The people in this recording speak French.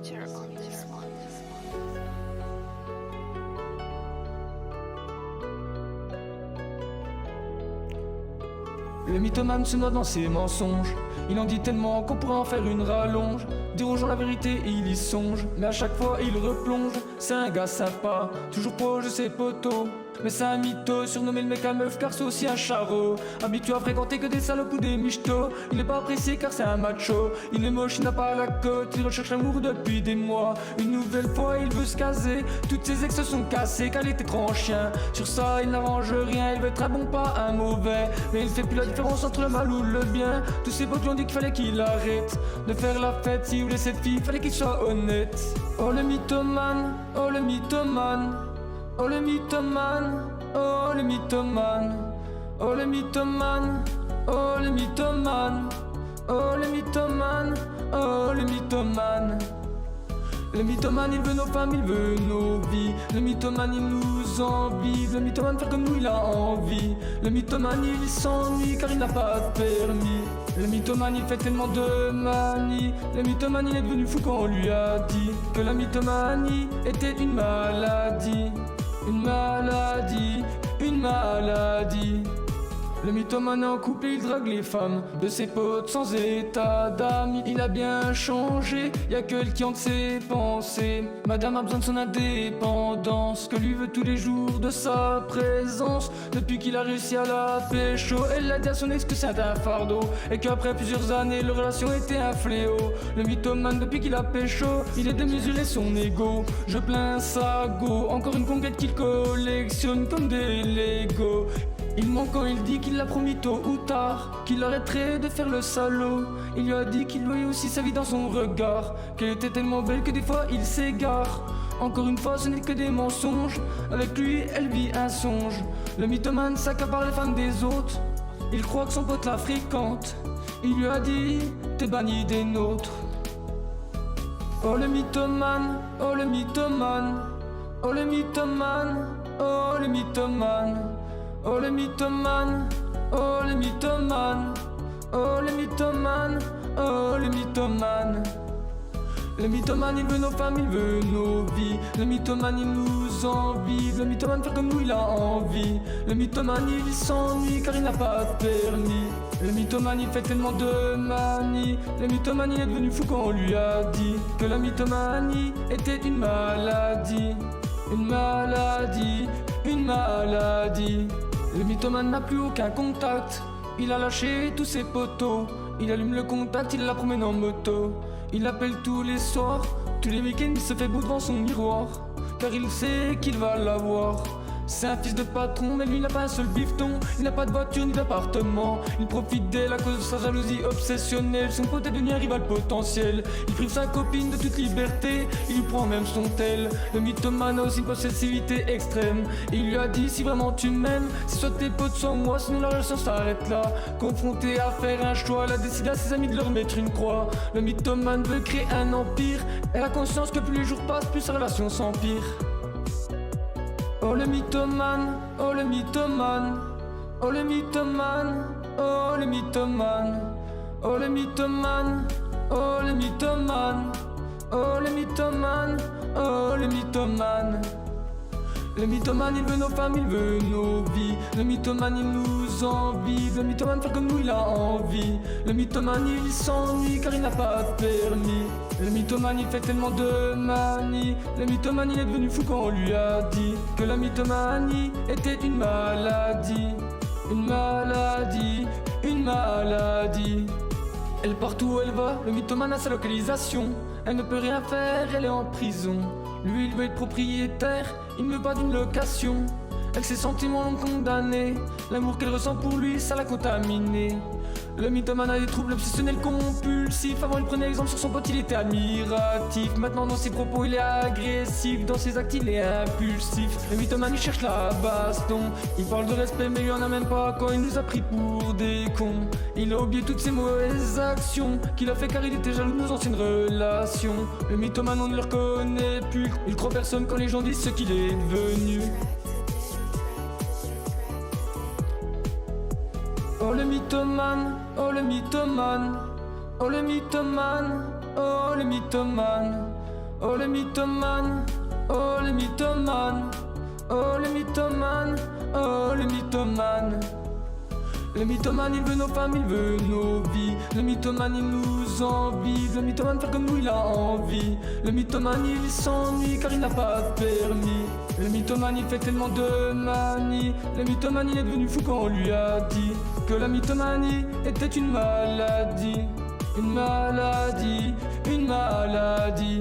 Future on this one. Le mythomane se noie dans ses mensonges. Il en dit tellement qu'on pourrait en faire une rallonge. Dire aux gens la vérité et il y songe, mais à chaque fois il replonge. C'est un gars sympa, toujours proche de ses potos. Mais c'est un mytho, surnommé le mec à meuf car c'est aussi un charreau. Habitué à fréquenter que des salopes ou des michtos. Il est pas apprécié car c'est un macho. Il est moche, il n'a pas la cote. Il recherche l'amour depuis des mois. Une nouvelle fois il veut se caser. Toutes ses ex se sont cassées car il était trop en chien. Sur ça il n'arrange rien, il veut être un bon pas un mauvais. Mais il fait plus la différence entre le mal ou le bien. Tous ses potes lui ont dit qu'il fallait qu'il arrête de faire la fête. Si il voulait cette fille, fallait qu'il soit honnête. Oh le mythomane, oh le mythomane. Oh le mythomane, oh le mythomane, oh le mythomane, oh le mythomane, oh le mythomane, oh le mythomane. Le mythomane il veut nos femmes, il veut nos vies. Le mythomane il nous envie. Le mythomane faire comme nous il a envie. Le mythomane il s'ennuie car il n'a pas de permis. Le mythomane il fait tellement de manie. Le mythomane il est devenu fou quand on lui a dit que la mythomanie était une maladie. Une maladie, une maladie. Le mythomane en couple, il drague les femmes de ses potes sans état d'âme. Il a bien changé, y'a que elle qui hante ses pensées. Madame a besoin de son indépendance, que lui veut tous les jours de sa présence. Depuis qu'il a réussi à la pécho, elle a dit à son ex que c'est un fardeau et qu'après plusieurs années, leur relation était un fléau. Le mythomane, depuis qu'il a pécho, il est démesuré son ego. Je plains sa go, encore une conquête qu'il collectionne comme des Lego. Il ment quand il dit qu'il l'a promis tôt ou tard, qu'il arrêterait de faire le salaud. Il lui a dit qu'il voyait aussi sa vie dans son regard, qu'elle était tellement belle que des fois il s'égare. Encore une fois ce n'est que des mensonges, avec lui elle vit un songe. Le mythomane s'accapare les femmes des autres, il croit que son pote la fréquente. Il lui a dit t'es banni des nôtres. Oh le mythomane, oh le mythomane, oh le mythomane, oh le mythomane. Oh le mythomane, oh le mythomane, oh le mythomane, oh le mythomane. Le mythomane il veut nos femmes, il veut nos vies. Le mythomane il nous envie. Le mythomane faire comme nous il a envie. Le mythomane il s'ennuie car il n'a pas de permis. Le mythomane il fait tellement de manie. Le mythomane il est devenu fou quand on lui a dit que la mythomanie était une maladie. Une maladie, une maladie. Le mythomane n'a plus aucun contact. Il a lâché tous ses poteaux. Il allume le contact, il la promène en moto. Il appelle tous les soirs, tous les week-ends il se fait beau devant son miroir, car il sait qu'il va l'avoir. C'est un fils de patron, mais lui il n'a pas un seul bifton. Il n'a pas de voiture ni d'appartement. Il profite d'elle à cause de sa jalousie obsessionnelle. Son pote est devenu un rival potentiel. Il prive sa copine de toute liberté, il lui prend même son tel. Le mythomane a aussi une possessivité extrême. Il lui a dit si vraiment tu m'aimes, c'est soit tes potes soit moi, sinon la relation s'arrête là. Confronté à faire un choix, elle a décidé à ses amis de leur mettre une croix. Le mythomane veut créer un empire. Elle a conscience que plus les jours passent, plus sa relation s'empire. Oh le mythomane, oh le mythomane, oh le mythomane, oh le mythomane, oh le mythomane, oh le mythomane, oh le mythomane, oh le mythomane. Le mythomane il veut nos femmes, il veut nos vies. Le mythomane il nous envie. Le mythomane faire comme nous il a envie. Le mythomane il s'ennuie car il n'a pas de permis. Le mythomane il fait tellement de manie. Le mythomane il est devenu fou quand on lui a dit que la mythomanie était une maladie. Une maladie, une maladie. Elle part où elle va, le mythomane a sa localisation. Elle ne peut rien faire, elle est en prison. Lui il veut être propriétaire, il ne veut pas d'une location. Elle ses sentiments l'ont condamné. L'amour qu'elle ressent pour lui, ça l'a contaminé. Le mythomane a des troubles obsessionnels compulsifs. Avant il prenait exemple sur son pote, il était admiratif. Maintenant dans ses propos il est agressif. Dans ses actes il est impulsif. Le mythomane il cherche la baston. Il parle de respect mais il en a même pas quand il nous a pris pour des cons. Il a oublié toutes ses mauvaises actions qu'il a fait car il était jaloux de nos anciennes relations. Le mythomane on ne le reconnaît plus. Il croit personne quand les gens disent ce qu'il est devenu. Oh le mythomane, oh le mythomane, oh le mythomane, oh le mythomane, Oh les mythomanes, oh les mythomanes, oh les mythomanes, oh les mythomanes. Le mythomane il veut nos femmes, il veut nos vies. Le mythomane il nous envie. Le mythomane fait comme nous il a envie. Le mythomane il s'ennuie car il n'a pas de permis. Le mythomane il fait tellement de manies. Le mythomane il est devenu fou quand on lui a dit que la mythomanie était une maladie. Une maladie, une maladie.